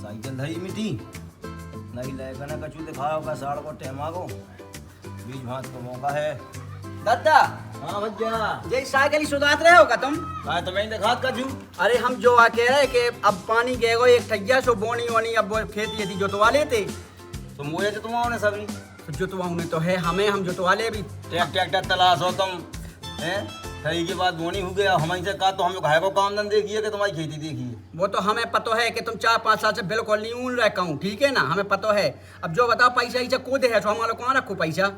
Cycle धरी मिटी नहीं लेकर ना कछु दिखाओ का साड़ को टेमा को बीज भात का मौका है। दादा हाँ भैया ये साइकिल ही सुधार रहे हो का तुम? हाँ तो मैं दिखा कछु। अरे हम जो आ कह रहे कि अब पानी गएगो एक ठैया सो बोनी वोनी अब वो खेती यदि जोतवा लेते तुम मुझे तो तुम ने सभी तो जोतवा उन्हें तो है हमें हम जोतवा ले भी। ट्रैक्टर तलाश हो तुम हैं सही के बाद बोनी हो गया हमारी से कहा तो हम लोग है को काम धंधे देखिए कि तुम्हारी खेती देखिए। वो तो हमें पता है कि तुम 4-5 साल से बिल्कुल नहीं ऊन रखा हूँ, ठीक है ना, हमें पता है। अब जो बताओ पैसा ऐसा को दे है तो हमारे कहाँ रखो पैसा।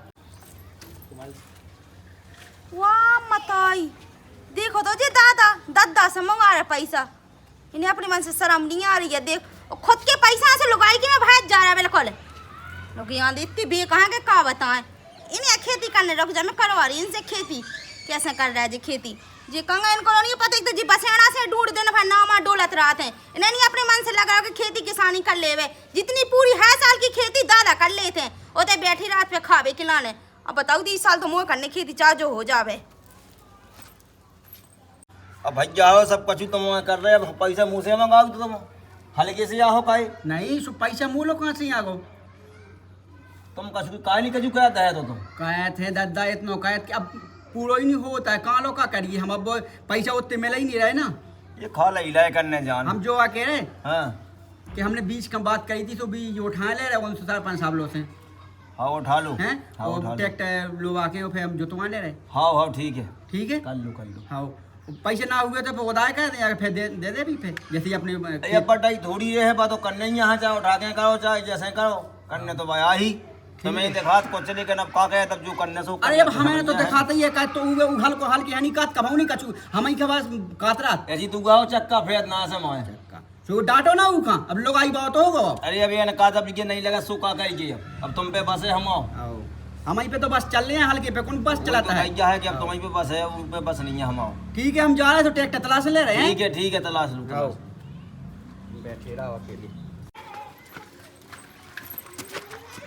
वाह मताई देखो तो जी दादा दादा से मंगा रहा पैसा, इन्हें अपने मन से शर्म नहीं आ रही है। देख खुद के पैसा से लुगाई के में भाग जा रहा है बिल्कुल। लोग यहाँ इतनी बेकहा के का बताएं, इन्हें खेती करने रख जा, मैं करवा रही इनसे खेती कैसे कर रहा है जी खेती जी कंगा इनको नहीं पता। एक तो जी बसेड़ा से ढूंढ देना भाई नामा डोलत रात है, इन्हें नहीं अपने मन से लगा के खेती किसानी कर ले। जितनी पूरी है साल की खेती दादा कर लेते हैं, वो बैठी रात पे खावे खिलाने। अब बताओ 20 साल तो मुँह करने खेती चाह जो हो जावे। अब भैया हो सब कछु तुम कर रहे अब पैसा मुँह से मंगाओ तो तुम हल्के से आओ काहे नहीं सो पैसा मूलो कहाँ से आ गो तुम कछु काहे नहीं कछु कहता है तो तुम कहे थे दादा इतना कहे कि अब पूरा ही नहीं होता है कहाँ लो का करिए हम। अब पैसा उतने मिला ही नहीं रहे ना, ये खा इलाय करने जान हम जो आ कह रहे हाँ कि हमने बीज कम बात करी थी तो बीज उठा ले रहे 4-5 सालों से हाँ उठा लो हैं हाँ उठा और लो ट्रैक्टर लोग आके फिर हम जुतवा ले रहे। हाँ हाँ ठीक है ठीक है कर लो हाँ पैसे ना हुए तो फिर उदाय कर दें फिर दे दे भी फिर जैसे अपने ये पटाई थोड़ी है बात तो करने ही यहाँ चाहे उठा के करो चाहे जैसे करो करने तो भाई ही तुम्हें देखा को चले के अब का कहे तब जो करने सो अरे अब हमें तो दिखाते ही है का तो उगे उघल को हल के यानी काट कमाऊ नहीं कछु हम ही के पास कातरा ऐसी तू गाओ चक्का फेर ना से मोए सो डांटो ना उखा अब लोग आई बात होगा। अरे अब ये न का जब ये नहीं लगा सो का करिए अब तुम पे बस है हम आओ हम ही पे तो बस चल रहे हैं हल्के पे कौन बस चलाता है क्या है कि अब तुम्हारी पे बस है उन पे बस नहीं है हम आओ ठीक है हम जा रहे हैं तो ट्रैक्टर तलाश ले रहे हैं। ठीक है तलाश लो बैठे रहो अकेले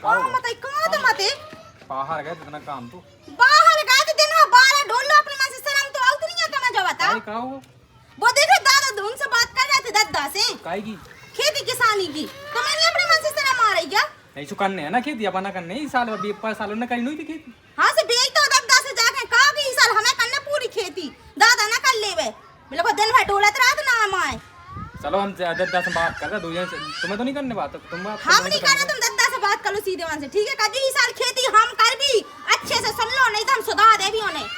वाह मताई कहाँ तो मते बाहर गए इतना काम तो बाहर गए तो दिन में बाहर ढोल लो अपने मन से शर्म तो आउत नहीं आता मैं जो बता। का हुआ वो देखो दादा धुन से बात कर रहे थे दादा से काई की खेती किसानी की, तो मैंने अपने मन से शर्म आ रही है। नहीं सु करने है ना खेती अपना करने इस साल 5 सालों ने करी नहीं थी खेती। हाँ से भेज तो दादा से जाके कहा कि इस साल हमें करना पूरी खेती दादा ना कर लेवे बोले को दिन भर ढोलत रात ना हम आए। चलो हम दादा से बात कर रहे दो जन तुम्हें तो नहीं करने बात तुम बात हम नहीं करना, तुम दादा से बात कर लो सीधे वहां से ठीक है। कभी इस साल खेती हम कर भी अच्छे से सुन लो नहीं तो हम सुधार दे भी उन्हें।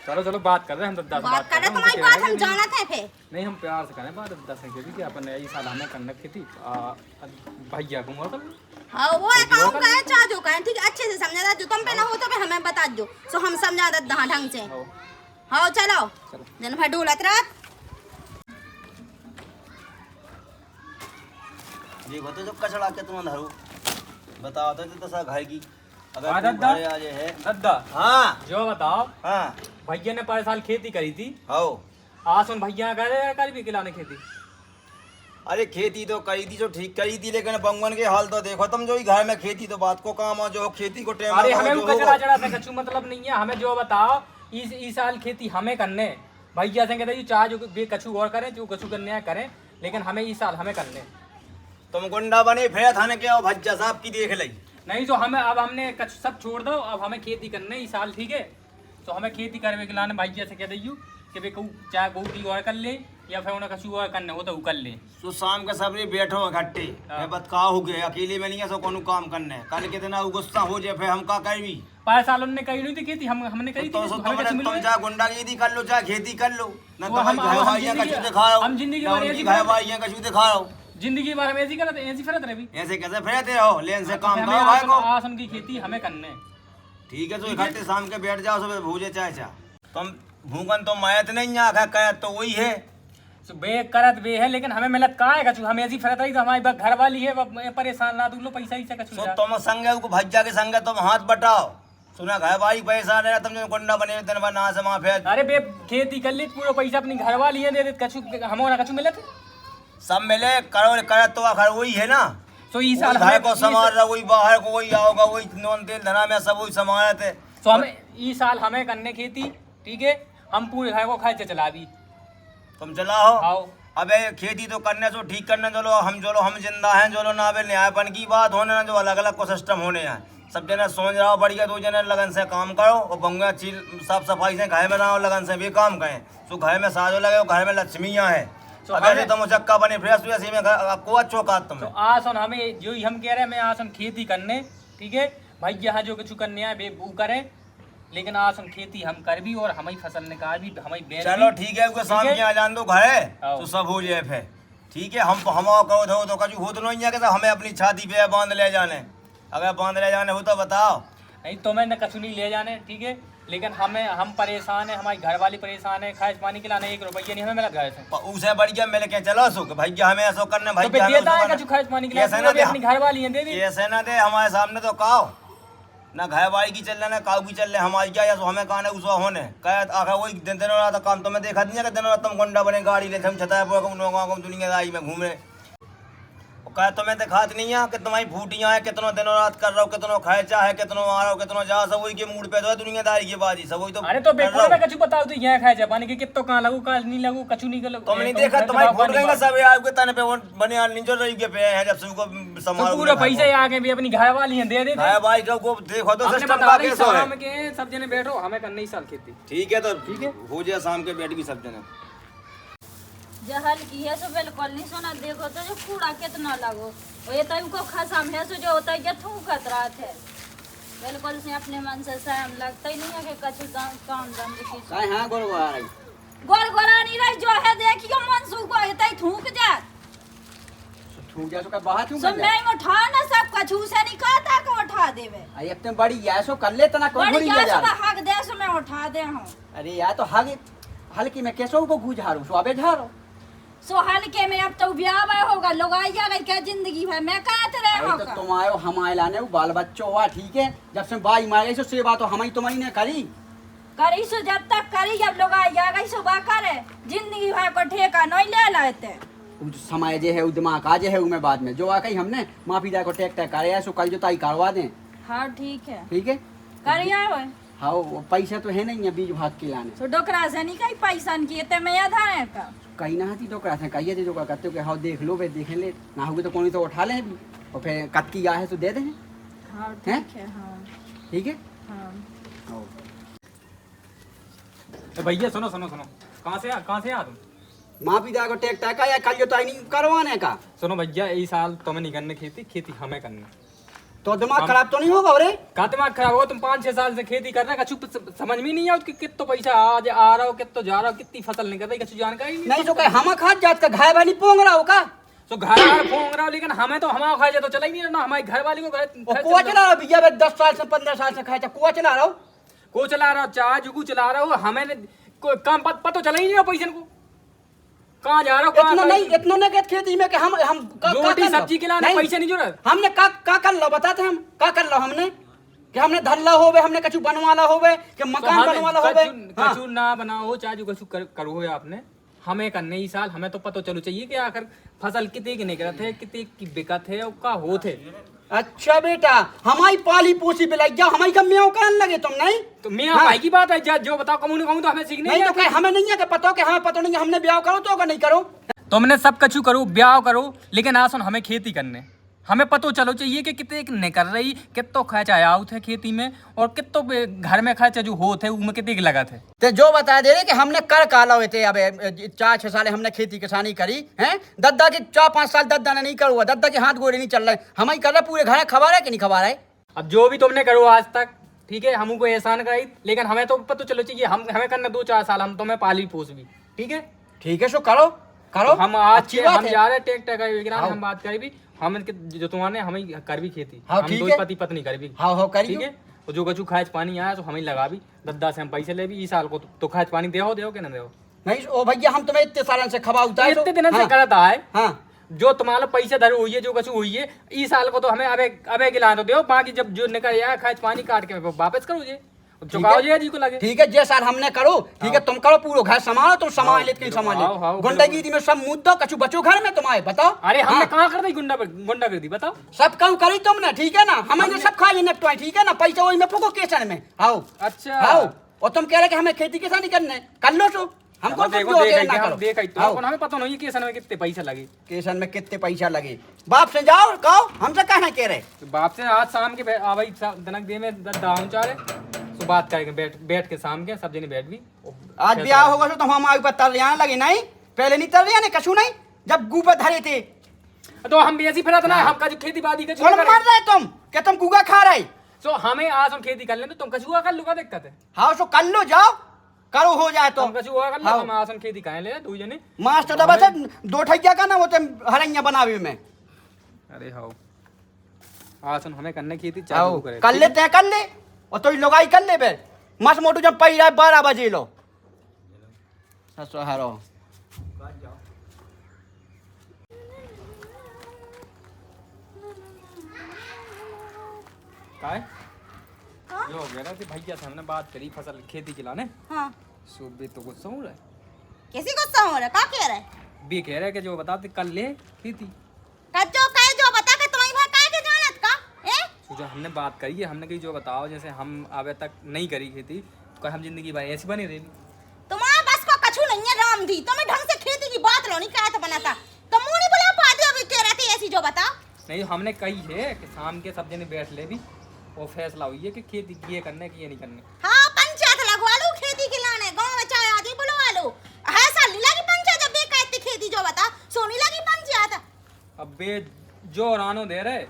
चलो बात कर रहे हम दादा से बात कर रहे तुम्हारी बात हम जानते हैं फिर नहीं हम प्यार से करें बात दादा से खेती कि अपन इस साल हमें करना खेती भैया को मतलब हाँ वो है काम का है चाह जो का है ठीक है अच्छे से समझा जो तुम पे ना हो तो फिर हमें बता दो सो हम समझा देते ढंग से। हाँ चलो दिन भर ढोलत रात देखो तो जब कचड़ा के तुम धरो बताओ तो सा खाएगी अगर हाँ, तुम दादा। घरे आ जाए है दादा हाँ जो बताओ हाँ भैया ने 5 साल खेती करी थी आओ आज उन भैया कर भी खिलाने खेती। अरे खेती तो करी थी जो ठीक करी थी लेकिन बंगवन के हाल तो देखो तुम जो ही घर में खेती तो बात को काम हो जो खेती को टाइम अरे हमें वो कचरा चढ़ा से कछु मतलब नहीं है हमें जो बताओ इस साल खेती हमें करने भैया से कहते चाहे जो कछु और करें जो कछु करने करें लेकिन हमें इस साल हमें करने। तुम गुंडा बने फिर थाने के भज्जा साहब की देख ली नहीं तो हमें अब हमने कछु सब छोड़ दो अब हमें खेती करने इस साल ठीक है। तो हमें खेती करने के लाने भैया से कह दइयो कि भाई चाहे गोटी और कर ले या फिर उन्हें कछु और करने हो तो कर ले। तो शाम के सबरे बैठो इकट्ठे मैं बतका हो गए अकेले में नहीं है सो कोनो काम करने कल कितना गुस्सा हो जाए फिर हम का करवी 5 साल उन्होंने कही नहीं थी खेती हमने करी तो थी तुम चाहे गुंडागिरी कर लो चाहे खेती कर लो ना वो तो हम भाई कछु दिखा रहा हम जिंदगी हूँ भर उनकी भाई कछु दिखा रहा हूँ जिंदगी भर हम ऐसी करते ऐसी फिरत रहे भी ऐसे कैसे फिरते हो लेन से काम हमें करो भाई को आसन की खेती हमें करने। ठीक है तो इकट्ठे शाम के बैठ जाओ सुबह भूजे चाहे चा तुम भूखन तो मायत नहीं आखा कहत तो वही है तो बे करत बे है लेकिन हमें मिलत का है कछु हम ऐसी फिरत रही तो हमारी घर वाली है परेशान ना दूलो पैसा ही से कछु तो तुम संगे उनको भज्जा के संगे तुम हाथ बटाओ सुना घर वाली पैसा नहीं तुम जो गुंडा बने दिन भर ना से वहाँ फिर अरे बे खेती कर ली पूरा पैसा अपनी घर वाली है दे दे कछु हमारा कछु मिलत सब मिले करो कर तो आखिर वही है ना। तो इस साल घर को संभाल रहा वही बाहर को वही आओगा वही नॉन तेल धना में सब वही संभाल थे तो हमें इस साल हमें करने खेती ठीक है हम पूरे घर को खाए चला भी तुम चलाओ आओ अबे खेती तो करने से ठीक करने चलो हम जिंदा हैं चलो ना। अबे न्यायपन की बात होने ना, जो अलग अलग को सिस्टम होने हैं। सब जने सोच रहा हो बढ़िया, 2 जने लगन से काम करो और बंगा चील साफ सफाई से घर में रहो, लगन से भी काम करें तो घर में साजो लगे, घर में लक्ष्मियाँ है। अबे तुम चक्का बने फ्रेश वैसे में आपको अच्छो का तुम। तो आसन हमें जो हम कह रहे हैं, मैं आसन खेती करने, ठीक है भाई, यहाँ जो कुछ करने हैं वो करें, लेकिन आसन खेती हम कर भी और हमारी फसल निकाल भी, हमारी बेच चलो भी। ठीक है, उसके शाम के आ जान दो घर आओ। तो सब हो जाए फिर ठीक है। हम कहो तो कछु हो तो नहीं है कि हमें अपनी छाती पे बांध ले जाने। अगर बांध ले जाने हो तो बताओ। नहीं तो मैं कछु नहीं ले जाने, ठीक है, लेकिन हम परेशान है, हमारी घर वाली परेशान है, खाए पानी के लाने 1 रुपया नहीं हमें मिला घर से। उसे बढ़िया मिल के चलो सुख भैया, हमें ऐसा करना तो फिर भैया देता है कछु खाए पानी के कैसे लाने, ना भी दे, अपनी घर वाली है दे दी। ऐसे ना दे हमारे सामने तो काओ ना घर वाली की चल रहा ना काऊ की चल रहे हमारी क्या, या तो हमें कहा उस होने कह आखिर वही दिन रात काम तो मैं देखा नहीं है कि दिन रात तुम गुंडा बने गाड़ी ले हम छताए दुनियादारी में घूमे। कह तुम्हें दिखात नहीं है कि तुम्हारी फूटियां है, कितनों दिनों रात कर रहा हो, कितनों खर्चा है, कितनों आ रहा हो, कितनों जा, सब वही के मूड पे तो है दुनियादारी की बाजी, सब वही तो अरे तो कर बेटा रहा मैं हूं। कछु बताओ तो यहाँ खाए पानी के कितो कहाँ लगू कहाँ नहीं लगू कछु नहीं लगू। तुम नहीं देखा तुम्हारी फूट गएंगे सब आपके तने पे वो बने नीचे रही के पे है जब सबको तो संभाल पूरा पैसे आगे भी अपनी घर वाली हैं दे दे भाई भाई को देखो तो हमने सिस्टम बता का दी कैसा है। शाम के सब जने बैठो, हमें करने ही साल खेती। ठीक है तो ठीक है। हो जाए शाम के बैठ भी सब जने जहल की है सो बिल्कुल नहीं सोना, देखो तो जो कूड़ा कितना लगो और ये तो इनको खसम है सो जो होता है ये थूकत रहा थे बिल्कुल से अपने मन से सहम लगता ही नहीं है कि कछु काम दम की काय हां गोरवा रही गोल गोला नहीं रही जो है देखियो मन सुको होता ही थूक जा छूट जा तो का बाहर क्यों सो कर नहीं उठा ना सब कछु से नहीं कहता को उठा देवे आई अपने बड़ी ऐसो कर ले तना को बड़ी घुड़ी ले या जा सुबह हक दे सो मैं उठा दे हूं। अरे यार तो हल्की में कैसो को गुजारू सो अबे झारो सो हल्के में अब तो ब्याह में होगा लोग आई जा गई क्या जिंदगी है मैं कहते रहे अरे तो होगा तुम आयो हम आए लाने वो बाल बच्चों हुआ ठीक है, जब से बाई मार गई सो सेवा तो हम ही तुम्हारी ने करी करी सो जब तक करी जब लोग आई जा गई सुबह करे जिंदगी भर को ठेका नहीं ले लेते वो जो समय जे है वो दिमाग आ जे है उमें बाद में जो आ गई हमने माफी को टेक टेक करे सो कल जो ताई करवा दें हाँ ठीक है ठीक है। करिया हो हाँ वो पैसे तो है नहीं है बीज भाग के लाने तो डोकरा से नहीं कहीं पैसा किए ते मैं आधा है का कहीं ना थी तो करा था कहिए थे जो का करते हो कि हाँ देख लो वे देखें ले ना होगी तो कोई तो उठा ले भी और फिर कत की आ है तो दे दें हाँ हैं? ठीक है हाँ ठीक है। हाँ आओ। तो भैया सुनो सुनो सुनो, कहाँ से आ तुम? माफी को टेक टेक या कल जो ताई नहीं करवाने का सुनो भैया, इस साल तुम्हें नहीं करने खेती हमें करनी। तो दिमाग खराब तो नहीं होगा अरे का दिमाग खराब होगा? तुम 5-6 साल से खेती कर रहे हो, कछु समझ में नहीं आता कि कितना पैसा आज आ रहा हो, कितना जा रहा हो, कितनी फसल निकल रही, कछु जानकारी नहीं तो कहे हम खाद जात का घाय वाली पोंग रहा हो का तो घर फोंग रहा हो, लेकिन हमें तो हमारा खाया तो चला ही नहीं ना, हमारी घर वाली को कुआ चला रहा भैया 10 साल से 15 साल से खाया कुआ चला रहा हो को चला रहा हो, चाह जुगू चला रहा हो, हमें कोई काम पता चला ही नहीं पैसे को कहाँ जा रहा हो, इतना नहीं कहते खेती में कि हम रोटी सब्जी के लाने पैसे नहीं जरूरत। हमने का कर लो बताते हम का कर लो हमने कि हमने धल्ला होवे हमने कछु बनवाला होवे कि मकान बनवाला होवे कछु ना बनाओ चाहे जो कछु करो है आपने, हमें करने ही साल हमें तो पता चलो चाहिए कि आखिर फसल कितने की निकलत है, कितने की बिकत है और का होते। अच्छा बेटा हमारी पाली पोसी पे लग जाओ हमारी का म्याऊं करने लगे तुम नहीं तो मैं भाई की बात है, जो बताओ कमून कहूँ तो हमें सीखने नहीं तो कहे हमें नहीं है कि पता हो कि हाँ पता नहीं हमने ब्याह करो तो नहीं करो तुमने सब कछु करो ब्याह करो, लेकिन आ सुन हमें खेती करने हमें पतो चलो चाहिए कि कितने निकल रही, कितो खर्चा आया थे खेती में और कितो घर में खर्चा जो हो थे उनमें कितने लगा थे। तो जो बता दे रहे कि हमने कर काला हुए थे अब 4-6 साल हमने खेती किसानी करी हैं, दद्दा के 4-5 साल दद्दा ने नहीं करुआ, दद्दा के हाथ गोरे नहीं चल रहे, हम ही कर रहे पूरे घर खबा रहे कि नहीं खबा रहे। अब जो भी तुमने करो आज तक ठीक है, हमको एहसान कराई, लेकिन हमें तो पता चलो चाहिए हमें करना 2-4 साल हम तुम्हें पाली पोस भी ठीक है सो करो करो तो हम आज अच्छी बात हम है। जा रहे टेक टेक हम बात करी भी हम जो तुम्हारे हमें कर भी खेती हाँ, हम ठीक दो है। पति पत्नी कर भी हाँ करी ठीक है। तो जो कछु खाज पानी आया तो हमें लगा भी दद्दा से हम पैसे ले भी इस साल को तो खाज पानी दे के ना दे नहीं ओ भैया हम तुम्हें इतने सालन से खबा उतार इतने दिन से करता है हाँ जो तुम्हारा पैसे धर हुई है जो कछु हुई है इस साल को तो हमें अबे गिला तो दो, बाकी जब जो निकल आया खाज पानी काट के वापस करो ये चुकाओ जी को लगे ठीक है जे साल हमने करो ठीक है तुम करो पूरा घर संभालो तुम संभाल लेते संभाल गुंडागिरी में सब मुद्दा कछु बचो घर में तुम्हारे बताओ। अरे हमने कहाँ कर दी गुंडा कर दी बताओ, सब काम करी तुमने ठीक है ना हमें सब खाई निपटवाई ठीक है ना पैसा वही में फूको केसन में आओ अच्छा आओ और तुम कह रहे कि हमें खेती किसानी करने कर लो सो हमको हम कुछ देखो भी हो गया देख ना हम करो। देख आई तो आओ। हमें पता नहीं केसन में कितने पैसे लगे। केसन में कितने पैसा लगे बाप से जाओ कहो हमसे कहना कह रहे। तो बाप से आज शाम के भाई दनक दे में दाऊं चारे तो बात करेंगे बैठ के शाम के सब जने बैठ भी आज ब्याह होगा तो हम आगे पर तरलियाने लगे नहीं पहले नहीं तरलियाने कछु नहीं जब गुबा धरे थे तो हम भी ऐसी फिर ना हमका जो खेती बाड़ी का बोल मर रहे तुम क्या तुम गुगा खा रहे। सो हमें आज हम खेती कर लें तो तुम कछुआ कर लो का दिक्कत है। हाँ सो कर लो जाओ करो हो जाए तो तुम कछुआ कर लो हाँ। हम आज हम खेती करें ले दो जने मास्टर तो बस दो ठैया का ना वो तो हरैया बनावे में। अरे हाँ आज हम हमें करने खेती आओ चालू करे कर लेते हैं कर ले और तो लोगाई कर ले बे मस मोटू जब पई रहा 12 बजे लो ससुहारो काय जो हो गया ना कि भैया से हमने बात करी फसल खेती खिलाने हाँ सुबह तो गुस्सा हो रहा है। कैसी गुस्सा हो रहा है? का कह रहा है? बे कह रहा है कि जो बताते कल ले खेती कज्जो कहे जो बता के तुम्हारी भाई काहे के जानत का तो जो हमने बात करी है हमने कही जो बताओ जैसे हम आवे तक नहीं करी खेती तो हम जिंदगी भाई ऐसी बनी रहेगी। तुम्हारे बस को कछु नहीं है राम दी तुम्हें ढंग से खेती की बात लो नहीं कहा था बनाता तुम मुंह नहीं बुला पाते अभी कह रहे थे ऐसी जो बता। नहीं हमने कही है कि शाम के सब जने बैठ ले भी वो फैसला हुई है कि खेती ये करने की ये नहीं करने। हाँ पंचायत लगवा लो खेती खिलाने गांव में चाय आदि बुलवा लो है साल लगी पंचायत जब बेकायती खेती जो बता सोनी लगी पंचायत अब बे जो रानो दे रहे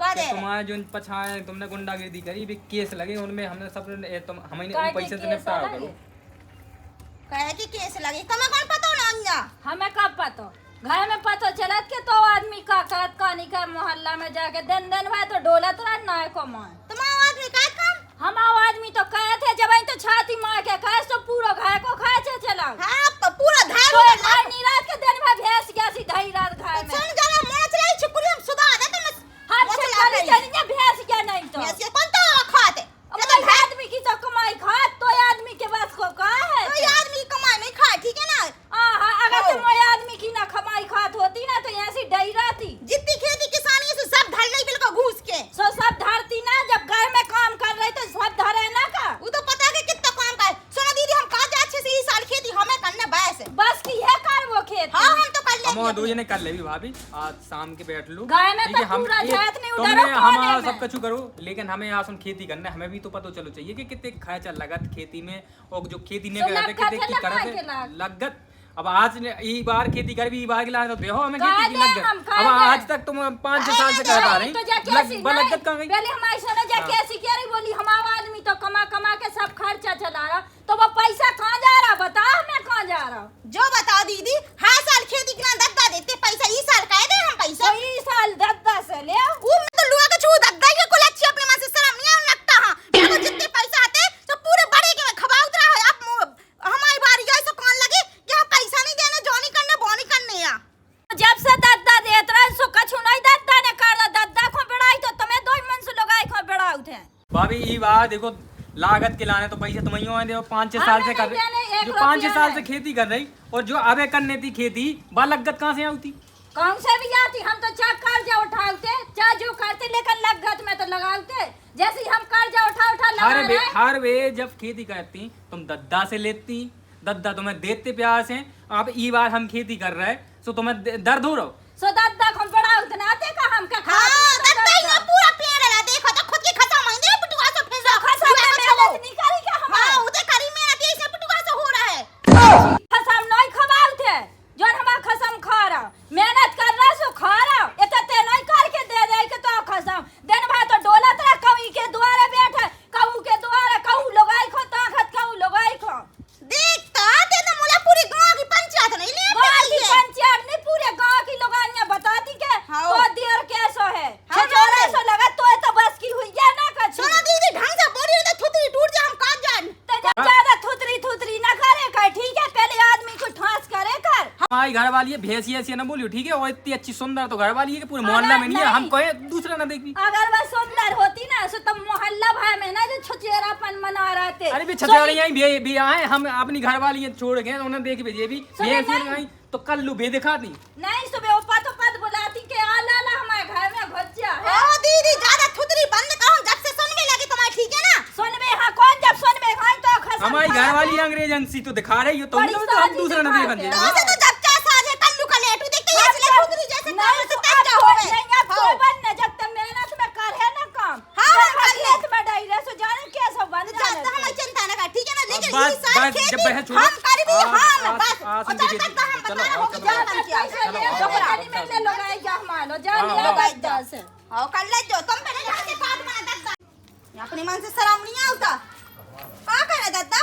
का कि दे रहे? तुम्हारे जो पछाए तुमने गुंडागिरी करी भी केस लगे उनमें हमने सब तुम हमें काहे पैसे से केस निपटारा लगे? करो। कहे कि केस लगी तुम्हें कौन पता ना अंजा हमें कब पता घर में पता चलत के तो आदमी का कहत कहानी का मोहल्ला में जाके दिन दिन भाई तो डोलत रह ना को मार तुम्हारा आदमी का काम हम आदमी तो कहे थे जब तो छाती मार के खाए तो पूरा घर को खाए चला हाँ पूरा धार तो हो भाई नीरात के दिन में भैंस गया सी ढई रात घर में सुन जरा मोड़ चलाई छुकुली हम सुधा दे तुम हम से खाली जानिए भैंस क्या नहीं तो ऐसे कौन तो खाते अब आदमी की तो कमाई खा तो आदमी के बस को कहा है कोई आदमी कमाई नहीं खाए ठीक है ना अगर तुम आदमी की ना कमाई खात होती ना तो ऐसी डई रहती जितनी खेती किसानी से सब धर ले बिल्कुल घूस के सो सब धरती ना जब घर में काम कर रही तो सब धरे ना का वो तो पता है कि कितना काम का है सुनो दीदी हम कहा जाए अच्छे से इस साल खेती हमें करने बस बस की है कर वो खेत हाँ हम तो कर हम और दो लेंगे जने कर ले भी भाभी आज शाम के बैठ लो गाय में ठीक तो है, हम पूरा ये- खेत नहीं तुमने उधर हमारा कोने सब में। कछु करो लेकिन हमें आज हम खेती करना है हमें भी तो पता चलो चाहिए कि कितने खर्चा लगत खेती में और जो खेती नहीं तो करते लगत कितने है की लगाए के करते लाग। लगत अब आज ई बार खेती कर भी ई बार के लाने तो देखो हमें कहा खेती की दे लगत हम, कहा अब दे। आज तक तुम 5-6 साल से कर पा रही तो जाके ऐसी लगत कहाँ गई पहले हमारी सुनो जाके हाँ। ऐसी कह रही बोली हमारा आदमी तो कमा कमा के सब खर्चा चला रहा तो वो पैसा कहाँ जा रहा बता मैं कहाँ जा रहा जो बताओ दीदी हर साल खेती के ना दद्दा देते पैसा इस साल का दे हम पैसा तो इस साल 10 से ले वो मैं तो लुआ के छू दद्दा के कुल अच्छी अपने मन से शर्म नहीं आने लगता हां देखो जितने पैसा आते तो पूरे बड़े के में खबा उतरा है अब हमारी बारी है सो कौन लगे कि हम पैसा नहीं देने जोनी करने बोनी करने या जब से दद्दा देत रहा सो कछु नहीं दद्दा ने कर दद्दा को बढ़ाई तो तुम्हें दो मन से लोग आई को बढ़ाऊ थे भाभी ई बार देखो लागत के लाने तो पैसे तुम ही देखो 5-6 साल से कर हमें नहीं देने, रही एक जो 5-6 रुपया साल से नहीं। खेती कर रही और जो अबे करने थी खेती बा लागत कहाँ से आती कौन से भी आती हम तो चाह कर्जा उठाते चाह जो करते लेकिन लगत में तो लगाते जैसे हम कर्जा उठा लगा रहे हर वे जब खेती करती तुम दद्दा से लेती दद्दा तुम्हें देते प्यार से अब ई बार हम खेती कर रहे सो तुम्हें दर्द हो रहा सो दद्दा को बढ़ाऊ तो ना दे का हम का खा हां दद्दा ही ना पूरा पेड़ ला देखो तो खुद की खसा महीने पुटुआ से फेंसा खसा में मेहनत नहीं करी क्या हां हमार उते करी मेहनत ऐसे पुटुआ से हो रहा है खसम नहीं खबाऊ थे जोन हमार खसम खा रहा मेहनत कर रहा सो खा रहा एते नहीं करके दे दे के तो खसम दिन भर तो डोलत रह कहीं के द्वारे बैठे कहू के द्वारे कहू लोगाई खो ताकत कहू लोगाई खो देखता ते तो मुला पूरी गांव की पंचायत नहीं ले गांव की पंचायत नहीं पूरे गांव की लोगानियां बताती के हाँ। तो देर कैसो है हाँ, छोरे हाँ। सो लगा तो बस की हुई है ना कछु सुनो दीदी ढंग से बोली तो थुतरी टूट जा हम का जान तो जब ज्यादा थुतरी ना करे कर ठीक है पहले आदमी को ठास करे कर हमारी घर वाली है भैंसी ऐसी ना बोलियो ठीक है और इतनी अच्छी सुंदर तो घर वाली है कि पूरे मोहल्ला में नहीं है हम कहे दूसरा ना देखी अगर वह सुंदर होती ना सो तब मोहल्ला भाई में ना जो छुचेरापन मना रहे थे अरे भी छछवाड़ी यहीं भी आए हम अपनी घर वाली है छोड़ गए उन्हें देख भेजे भी सुने भैंसी नहीं। आई तो कल लू बे दिखाती नहीं सुबह वो पत बुलाती के आ ला हमारे घर में भज्जा है ओ दीदी ज्यादा थुतरी बंद करो जब से सुनने लगे तुम्हारी ठीक है ना सुनबे हाँ कौन जब सुनबे हाँ तो खसम हमारी घर वाली अंग्रेज एजेंसी तो दिखा रही हो तुम बड़ी तो हम साजी दूसरा न दिखाते देखन हैं। दे ऐसे तो जब क्या साजे कल्लू का लेटू देखते हैं इसलिए खुदरी जैसे काम से तक हो गए नहीं अब तो बनने जब तक मेहनत में कर है ना काम हाँ, जब कर ले। खेत में डाई रहे सो जाने कैसे बन जाता जाने हमें चिंता ना कर ठीक है ना लेकिन बस- ये सारी बस, जब बहस खेती छोड़ो। हम कर दिए हम बस आसन और की तब खेती। तक हम चलो, बता आओ, हो चलो, जान पैसे किया ले चलो जो पता नहीं मेरे लोग आए क्या मानो जान हाँ, लिया हाँ। बच्चा से आओ कर ले जो तुम पहले जाके काट में दद्दा अपनी मन से शर्म नहीं आता का करे दद्दा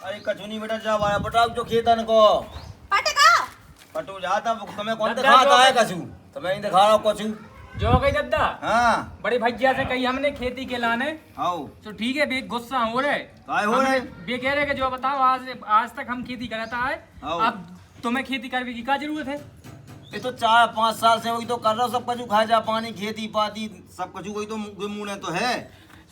अरे कचुनी बेटा जा वाला पटाओ जो खेतन को पटका पटू जाता तुम्हें कौन दद्दा दिखाता जो- है कछु तुम्हें नहीं दिखा रहा हूँ कछु जो गई दद्दा हाँ बड़े भैया से कही हमने खेती के लाने आओ तो ठीक है बे गुस्सा हो रहे काय हो रहे? बे कह रहे कि जो बताओ आज तक हम खेती करता है आओ। अब तुम्हें खेती करने की क्या जरूरत है ये तो 4-5 साल से वही तो कर रहा हूँ सब कछु खा जा पानी खेती पाती सब कछु वही तो मुँह तो है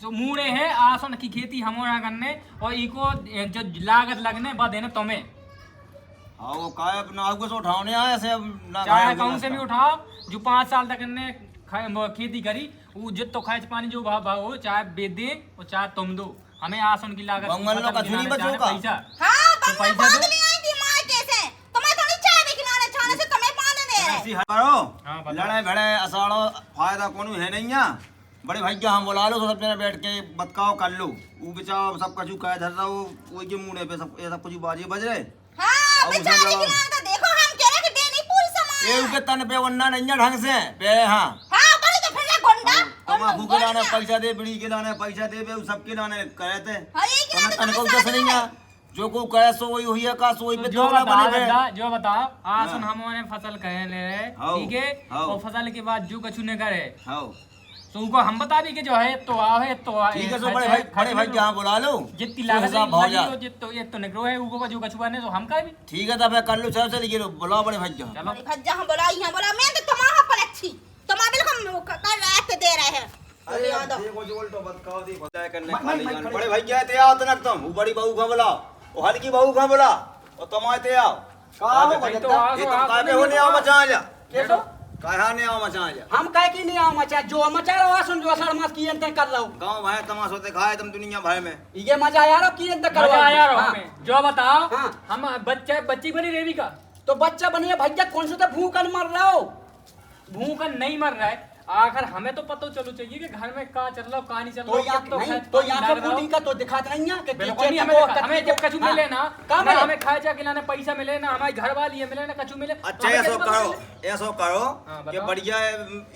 तो मुड़े है आसन की खेती हमारा करने और इको जो लागत लगने बा देने तुम्हें आओ काय अपना आगे से उठाने आए से अब ना चाहे खाए अकाउंट से भी उठाओ जो 5 साल तक ने खेती करी वो जितो खर्च पानी जो भाव हो चाहे बे दे और चाहे तुम दो हमें आसन की लागत बंगाल लोग का फसल चुनी दिलाने बचो जाने का? पैसा हां तो बंगला पैसा दो। बांध ली आई थी मार कैसे तुम्हें थोड़ी चाय के किनारे छाने से तुम्हें पानी दे रहे ऐसी करो हाँ, बताओ। लड़ाई भड़े असाड़ो फायदा कोनो है नहीं यहाँ बड़े भैया हम बुला लो तो सब जने बैठ के बतकाओ कर लो वो बेचाओ सब कछु कह धर रहा वो वही के मुंह पे सब ये सब कुछ बाजी बज रहे हां अब बेचारे उसमें के नाम तो देखो हम कह रहे कि दे नहीं पूरी सामान ये उनके तन पे वन्ना नहीं है ढंग से पे हाँ हां बड़ी तो फिर गोंडा तमाकू के लाने पैसा दे बीड़ी के लाने पैसा दे बे सबके लाने कहे थे हां ये क्या तने तन को कैसे नहीं है जो को कहे सो वही हुई है का सो वही पे जो दोगला बताओ बने दादा, बे जो बताओ आसन हाँ। हमारे फसल कहे ले रहे हाँ, ठीक है हाँ। और फसल के बाद जो कछु ने करे हाँ तो उनको हम बता भी कि जो है तो आओ है तो आ ठीक है सो बड़े भाई यहाँ बुला लो जितनी सो लागत हिसाब हो जा है जितो ये तो निकलो है उनको जो कछु बने तो हम का भी ठीक है तब कर लो सब चली गेलो बुलाओ बड़े भैया चलो बड़ी भज्जा हम बोला यहाँ बोला मैं तो तुम्हारा पर अच्छी तुम्हारा बिल्कुल कर रहे थे दे रहे हैं अरे याद हो। देखो जो उल्टो बतकाओ दी खुदा करने खाली जान बड़े भैया ते आओ तनक तुम वो बड़ी बहू का बोला वो हल्की बहू का बोला और तुम आते आओ हो भाई तो आओ ये तो तुम आओ, काय पे नहीं होने आओ मचा जा कैसो काहा ने आओ मचा जा हम कहे कि नहीं आओ मचा जो मचा रहा सुन जो असल मास की अंतर कर रहा हूँ गांव भाई तमाशा दिखाए तुम दुनिया भर में ये मजा यार की अंतर कर मजा आया रहो हाँ। हमें जो बताओ हाँ। हम बच्ची बनी रेवी का तो बच्चा बनिए भैया कौन सा तो भूखन मर रहा हो भूखा नहीं मर रहा है आखिर हमें तो पता चलो चाहिए कि घर में का चल रहा हो का नहीं चल तो रहा यहाँ नहीं तो यहाँ से बूटी का तो दिखाते नहीं है कि बिल्कुल नहीं हमें जब कछु मिले ना ना हमें खाए जा खिलाने पैसा मिले ना हमारे घर वाली है मिले ना कछु मिले अच्छा हमें ऐसा कैसे पता करो मिले? ऐसा करो हाँ, कि बताओ। बढ़िया है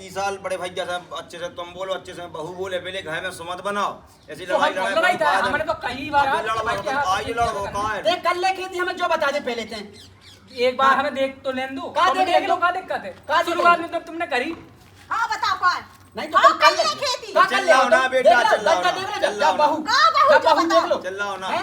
इस साल बड़े भैया साहब अच्छे से तुम बोलो अच्छे से बहू बोले पहले घर में सुमत बनाओ ऐसी तो हम लड़ाई लड़ाई था बाद में। हमने तो कई बार अब ये लड़ो कहाँ है देख कर ले खेती हमें जो बता दे पहले थे एक बार हमें देख तो लेन दो का तुम देख देख लो लो? का दिक्कत है का देख शुरुआत लो? में तो तुमने करी हाँ बताओ कौन नहीं तो हाँ, तुम कर ले कर ले खेती। का कर ले चिल्लाओ ना बेटा, देख लो, चिल्लाओ बच्चा ना, देख ले चिल्लाओ जा बहू का बहू जा जो बहू देख लो चिल्लाओ ना हैं?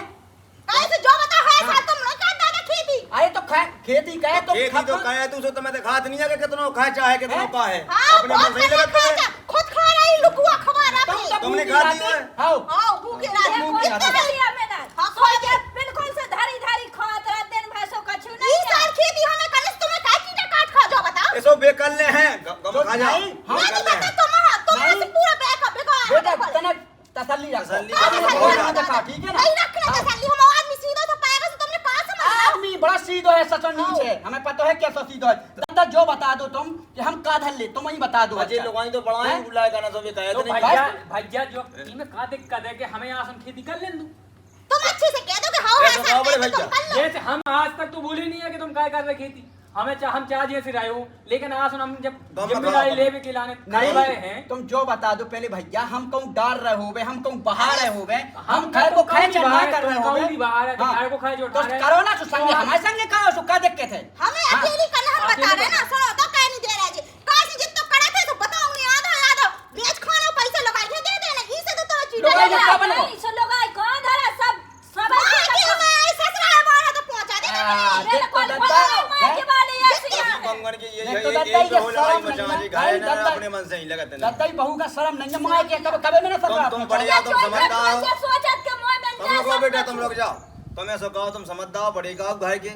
कैसे जो बताओ है सर तुम लोग का दादा खेती अरे तो खेती कहे तो खेती तो खपा- कहे तू सो तुम्हें दिखात नहीं है कि कितनो खाए चाहे कितनो हैं? का है हाँ अपने मन सही लगा तुम्हें खुद खा रही लुकुआ खवा रहा तुम तो तुमने भूखी खा रहती, दिया है? हाँ हाँ भूखे रात ये में मुंह की कोई आदत। कर लिया मैंने हाँ, सो के बिल्कुल से धारी धारी खात रहा दिन भैंसों कछु नहीं इस साल खेती हमें कनिस तुम्हें काय कीड़ा काट खा जाओ बताओ ऐसो बेकल ले हैं गम तो खा जाओ नहीं, हम मैं तो बेकल ले पता हैं तुम्हारा नहीं। से पूरा बैक बेटा बेकार तने तसल्ली रखो तसल्ली आदमी रखो, से हो बोल जाता। मत दिखा, ठीक है ना नहीं रखने हाँ। तसल्ली हम आदमी सीधा तो पाएगा से तुमने कहां समझ आदमी बड़ा सीधो है सचो नीचे हमें पता है कैसा सीधो है दादा जो बता दो तुम कि हम का धर ले तुम ही बता दो अजय अच्छा। लोग तो बढ़ाए हैं? बुलाए करना सब ये कहे तो तो नहीं भैया भैया जो इनमें का दिक्कत है कि हमें आसन खेती कर लेन दो तुम अच्छे से कह दो कि हां ऐसा कहो बड़े तुम भैया। कर लो जैसे हम आज तक तो बोले नहीं है कि तुम क्या कर रहे खेती हम चाह जैसे रहे हो लेकिन आसन हम जब दम जिम्मेदारी लगाओ। ले भी खिलाने नहीं रहे हैं तुम जो बता दो पहले भैया हम कहूँ डाल रहे होवे हम कहूँ बहा रहे होवे हम हम घर तो को खाए कहीं चढ़ा बाहर, कर रहे तुम होवे कहीं बाहर है, हाँ। घर को खाए जो तो उठा रहे। करो ना तो संगे तो हमारे संगे कहा सो का दिक्कत है हमें हाँ। अकेली करना हम बता रहे हैं ना सुनो तो कह नहीं दे रहे जी काशी जितना करे थे तो बताओ नहीं आधा बेच खाना पैसा लगाई थे दे देना इसे तो चीज लोग आए क्या बनो? नहीं सो लोग आए कौन धरा सब ससुरा हमारा तो पहुंचा दे हाँ, मेरे देख तो को दादा, मां की हैं? बाड़ी ऐसी है बंगन की ये नहीं तो ये दादा एक ये हो लड़ाई शर्म मचा नहीं जी है। घायल नहीं, ना दादा- अपने मन से ही लगते दादा ही बहू का शर्म नहीं है माए के कभी मैंने ससुरा तुम पहुंचा। बढ़िया तुम समझदार हो सोचत के मोह में तुम लोग बेटा तुम लोग जाओ तुम ऐसा कहो तुम समझदार बड़े गाँव घर के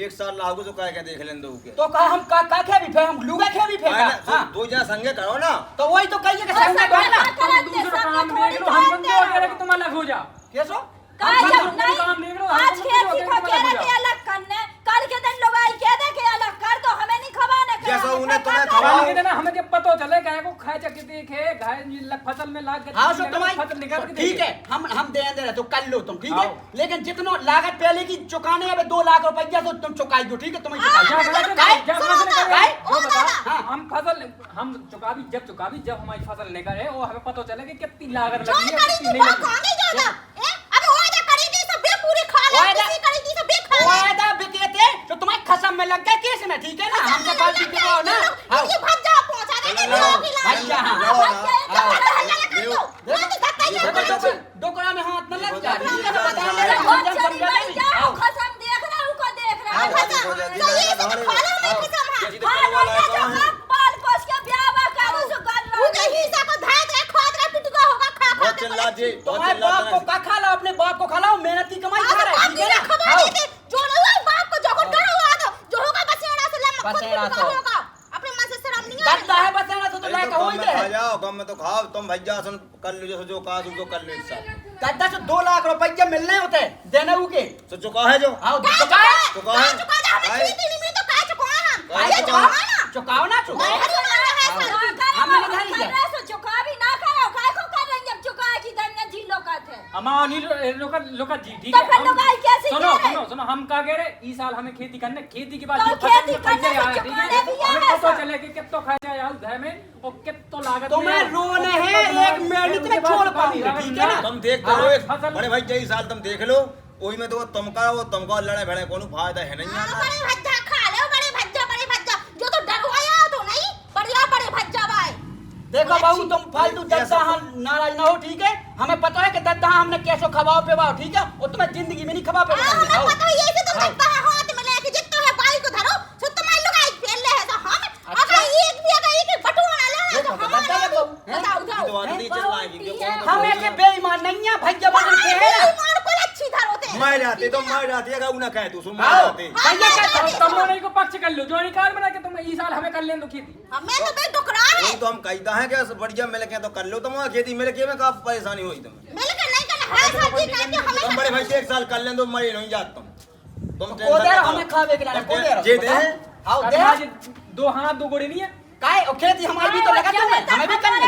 एक साल लागू तो कह के देख लें दो के तो कहा हम का खे भी फेंक हम लुगा खे भी फेंका हाँ दो जना संगे करो ना तो वही तो कहिए कि संगे करो ना तुम दूसरा काम देख लो हम बंदे वगैरह कि तुम अलग हो जाओ कैसो काय हम जब लोग नहीं काम देख रहे हो, आज हम लोग खेती को को देख कह रहे रहे हो। के अलग करने कल के दिन लोग आई कह दे के अलग कर दो हमें नहीं खवाने के जैसा उन्हें तुम्हें खवाने खवाओ। के देना हमें जब पता चले गाय को खाए चके देखे गाय फसल में लाग गई हाँ सो फसल निकाल के ठीक है हम दे रहे तो कर लो तुम ठीक है लेकिन जितना लागत पहले की चुकाने अब 2 लाख रुपया तो तुम चुकाई दो ठीक है तुम्हें हम फसल हम चुकावी जब हमारी फसल निकले और हमें पता चले कि कितनी लागत जोन लगी है करी कितनी थी नहीं वो लगी कौन जाना अब वादा करी थी सब बे पूरी खा ले वादा- किसी करी थी सब बे खा ले वादा बिके थे तो तुम्हें खसम में लग गए केस में ठीक है ना हमसे पार्टी के हो ना हाँ ये भज जाओ पहुंचा दे चलो, भैया, हाँ। डोकरा में हाथ न लग जा ठीक है बताने लगा हम जब समझा नहीं जाओ खसम देख रहा हूं को देख रहा हाँ, है हो जाएगी, तो ये हो सब जाएगी। खा लो मैं कसम है ये तो हां करने वाला है जो कौन? कब पाल पोस के ब्याह करो सो कर लो उनके हिस्सा को धात रे खोद रे पिटका होगा खा खा बहुत के चिल्ला जी बहुत तुम्हारे चिल्ला बाप को का खा लो अपने बाप को खा लो मेहनत की कमाई खा रहे ठीक है ना खबर दे जो ना बाप को जो को डर हुआ तो जो होगा बसेड़ा से लम खुद बसेड़ा पिटका तो। होगा अपने मन से शर्म नहीं दत्ता है बचाना तो अरे लायक तो हो कम ही में खा गए जाओ कम में तो खाओ तुम भैया सुन कर लो जो कहा तुमको कर लो इस साल दत्ता से 2 लाख रुपया मिलने होते देने के तो चुका है जो आओ चुका है चुका है चुका जा हमें भाई, खेती नहीं तो का चुका हम भाई, ये चुका। चुका ना चुकाओ ना चुकाओ नहीं हरियाणा है सर हमने नहीं कर दिया। रहे सो चुका भी ना करो काय को कर रहे जब चुका है कि धन्य जी लोग थे हमारी लोका जी ठीक तो है फिर हम- लोग आई कैसे सुनो कह रहे? सुनो सुनो हम का कह रहे इस साल हमें खेती करने खेती के बाद तो जो फसल खेती में पैसे करने से आए ठीक चुकाने भी है है हमें पता ऐसा। चले कि कितना खर्चा आया उस घर में और कितना लागत तुम्हें में रोने और है, कितना एक मिनट में उसके बाद छोड़ चुका पाऊंगा, दिया, ठीक है ना? तुम देख हाँ, करो एक फसल- बड़े भाई जय साल तुम देख लो वही में तो तुमका लड़े भड़े कोनो फायदा है नहीं हाँ, यार बड़े भज्जा खा लो बड़े भज्जा जो तो डरवाया तो नहीं बढ़िया बड़े भज्जा भाई देखो बाबू तुम फालतू दद्दा हाँ नाराज ना हो ठीक है हमें पता है कि दद्दा हमने कैसो खवाओ पिवाओ ठीक है और तुम्हें जिंदगी में नहीं खवा पे हाँ, हमें पता है यही से तुम हाँ। लगता है हाथ में लेके जितना है बाई को धरो सो तुम्हारे लोग आज फेल ले है तो हम अच्छा। अगर एक बटुआ ना ले तो देखो, हम दद्दा ये कहूँ, हैं? बताओ ये तो जाओ बात नहीं चल रहा है कि जो हम ऐसे बेईमान नहीं है भैया बदल के है ना मार को अच्छी धरोते मैं जाते तो मैं जाती है उन्हें कह तू सुन मैं आओ। जाते भैया क्या अब तुम लोग को पक्ष कर लो जो निकाल बना के तुम इस साल हमें कर लें तो खेती हमें तो बे टुकड़ा है वही तो हम कहता है कि बढ़िया मिल के तो कर लो तुम खेती मिल के में का परेशानी हुई तुम्हें मिल के नहीं करना है सब्जी कहते तुम हमें बड़े भाई एक साल कर लें तो मैं नहीं जाता तुम को दे रहा हमें खावे के लाने को दे जे रहा दे आओ दे अब आज दो हाथ दो गोड़े नहीं है काहे और खेती हमारी भी तो लगा तुम्हें हमें भी करनी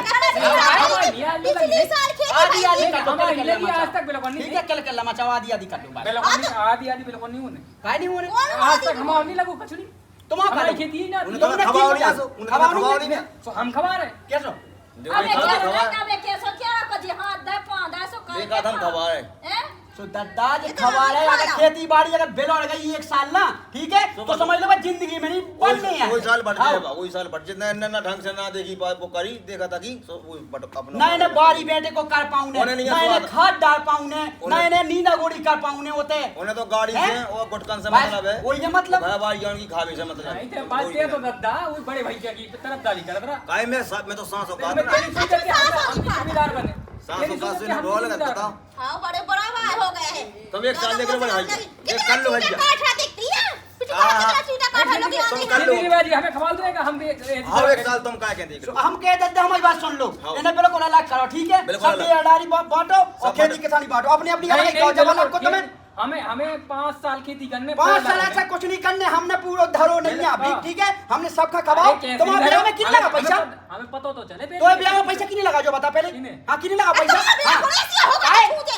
पिछले साल आधी खेती आधी कर दो हमारी कल लगी कर आज तक बिल्कुल नहीं ठीक है कल मचाओ आधी आधी कर दो बात बिल्कुल नहीं आधी आधी बिल्कुल नहीं होने काहे नहीं होने आज तक हमारे नहीं लगो कचड़ी तुम्हारा हमारी खेती ही ना उन्हें थी। तो खवाओ नहीं आसो उन्हें तो खवाओ नहीं तो हम खवा रहे कैसो अबे क्या रहा अबे कैसो क्या को जी हाथ दे पांदा सो कर देखा था हम खवा रहे हैं सो दद्दा जी ये तो खवा रहे हम अगर खा खेती बाड़ी अगर बिलोड़ गई एक साल ना ठीक है तो समझ लो जिंदगी में नहीं बनने है कोई साल बढ़ जाएगा कोई साल बढ़ जितना ना ढंग से ना देखी बात वो करी देखा था कि सो वो अपना नए नए बारी बेटे को कर पाऊने उन्हें नहीं नए नए स्वाद। खाद डाल पाऊने उन्हें- नए नए नींदा गोड़ी कर पाऊने होते उन्हें तो गाड़ी हैं? से और गुटकन से बस, मतलब है वही है मतलब। भाई भाई जान की खावे से मतलब नहीं थे बात ये तो दद्दा वो बड़े भैया की तरफदारी कर रहा काय में साथ में तो सांस होगा मैं तेरी सोच के हम जिम्मेदार बने सांस तेरी होगा सोच से के नहीं हम बोल जिम्मेदार बताओ बने। हाँ बड़े बड़ा भाई हो गए हैं तुम एक साल देख लो बड़े भाई एक कर लो भैया काठा देखती है पिछले हाँ, हाँ। सीधा काठा लोग तुम आने कर लो। खेती बाजी हमें खवाल देगा हम भी हाँ एक साल तुम काय के देख लो हम कह देते हमारी बात सुन लो हाँ। इन्हें बिल्कुल अलग करो ठीक है बिल्कुल सब अलग। बेअडारी बांटो और सब खेती बांटो। किसानी बांटो अपनी अपनी नहीं, अलग नहीं, जवान बिल्कुल आपको ठीक। तुम्हें हमें 5 साल खेती करने 5 साल ऐसा कुछ नहीं करने हमने पूरा धरो नहीं है अभी हाँ। ठीक है हमने सबका खवाओ अरे कैसे तुम्हारे ब्याह में धरो? कितना लगा हमें- पैसा हमें पता तो चले तो ये ब्याह में पैसा कितने लगा जो बता पहले किने? हाँ कितने लगा पैसा हाँ।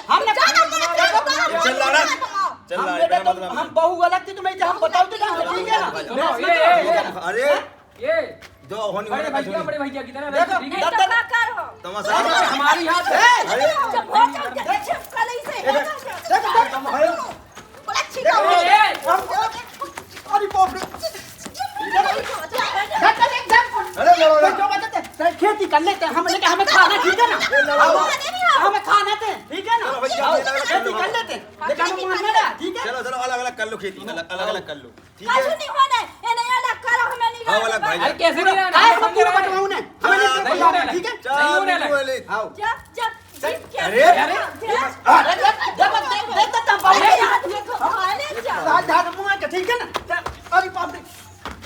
हमने चल रहा ना चल हम रहा बेटा है तो मतलब हम बहु अलग थी तुम्हें हम बताओ तो ठीक है ना सुनो अरे ये जो होनी बड़े होनी भैया बड़े भैया की तरह देखो, ठीक नहीं है तो क्या करो तमाशा हमारी हाथ अरे जब हो जाओ छिपका नहीं से अरे बाप रे अरे लो जो बताते हैं, खेती कर लेते हैं हम लेके हमें खाना ठीक है ना हमें खाना थे ठीक है ना चलो भैया, आओ, अलग-अलग खेती कर कर लो। लेते हैं लेकिन हमें मानना ना ठीक है चलो चलो अलग अलग कर लो खेती अलग अलग कर लो ठीक काजू है नहीं होने इन्हें अलग करो हमें नहीं हाँ, अलग भाई। अरे कैसे नहीं रहना काय हम पूरा बटवाऊं ने हमें नहीं नहीं बटवाऊं होने ठीक है चार होने मिनट वाले आओ जब जब जीप के अरे, अरे देख देता खाने जाओ राज धार मुंह के ठीक है ना अरे बाप रे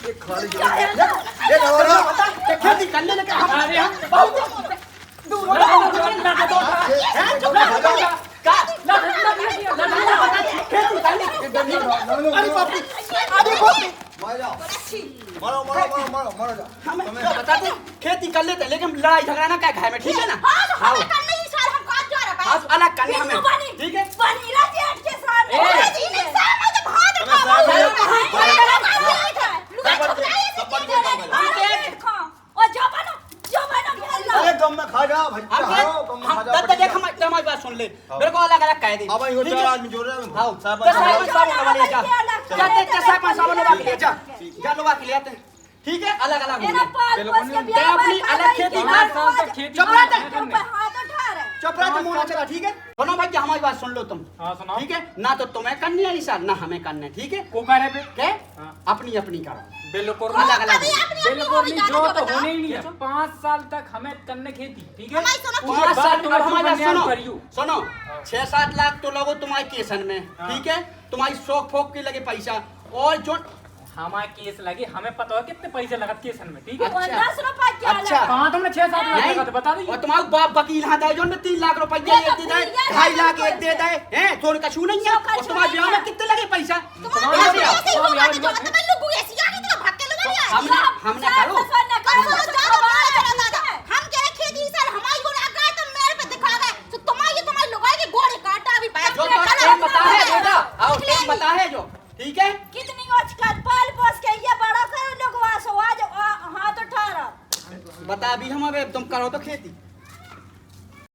ये खाली ये बता कि खेती कर ले लेकिन हम बहुत दूर हो ना, ना, ना, ना, ना, ना, का अरे बाप रे, अरे बाप रे। मार जाओ, मारो मारो मारो मारो मारो जाओ। हम बताते खेती कर लेते लेकिन लड़ाई झगड़ा ना क्या खाए में, ठीक है ना? हाँ तो हाँ, हमें करने ही साल हमको आज जा रहा है आज अलग करने हमें, बनी ठीक है? बनी रह जेठ के सामने ए, जी नहीं साल में जब हाथ तुम्हें साहब उठाओ अरे गम में खा जाओ भाई, चढ़ो, गम में खा जाओ, दद्दा देख हमारी बात सुन ले, मेरे को अलग अलग कह दे। अब इनको ठीक 4 है? आदमी जोड़ रहे हैं। हाँ, साहब दस साल में साबुन लगा ले जा, जा दे 10 साबुन लगा के ले जा, जा लगा के ले आते हैं, ठीक है? अलग अलग मेरा पाल पोस के ते अपनी अलग खेती कर कर, साल तक खेती चुप रह करना जा। है। हाथ उठा रहा है चुप रह तो मुंह ना चला, ठीक है? सुनो भाई हमारी बात सुन लो तुम, हाँ सुनाओ। ठीक है? ना तो तुम्हें करनी है निशान, ना हमें करना है, ठीक है? को करे पे क्या? हाँ। अपनी अपनी करो, बिल्कुल अलग अलग। बिल्कुल नहीं, जो तो होने ही नहीं है। 5 साल तक हमें करने खेती, ठीक है? हमारी सुनो, उसके 5 बाद साल तुम्हें अब हमारी बात कन्यान सुनो, करियो। सुनो 6-7 लाख तो लगो तुम्हारे केसन में, हाँ। ठीक है? तुम्हारी शौक फोक के लगे पैसा, और जो हमारे केस लगे, हमें पता है कितने पैसे लगत केसन में, ठीक है? अच्छा। 10 रुपए क्या अच्छा। लगा? कहाँ तुमने 6-7 लाख नहीं, लगा था, बता दीजिए। और तुम्हारा बाप वकील हाथ आए जो में 3 लाख रुपया ये तो एक दे दे, भैया 2.5 लाख लगा एक दे दे, हैं? थोड़ी कछू नहीं है, और तुम्हारे ब्याह में कितने लगे पैसा? हमने करो, जो तो टाइम बता है बेटा, आओ टाइम बता है जो, ठीक है? कितनी आजकल पाल पोस के ये बड़ा करो लोग वास आज हाथ उठा रहा बता अभी हम अब तुम करो तो खेती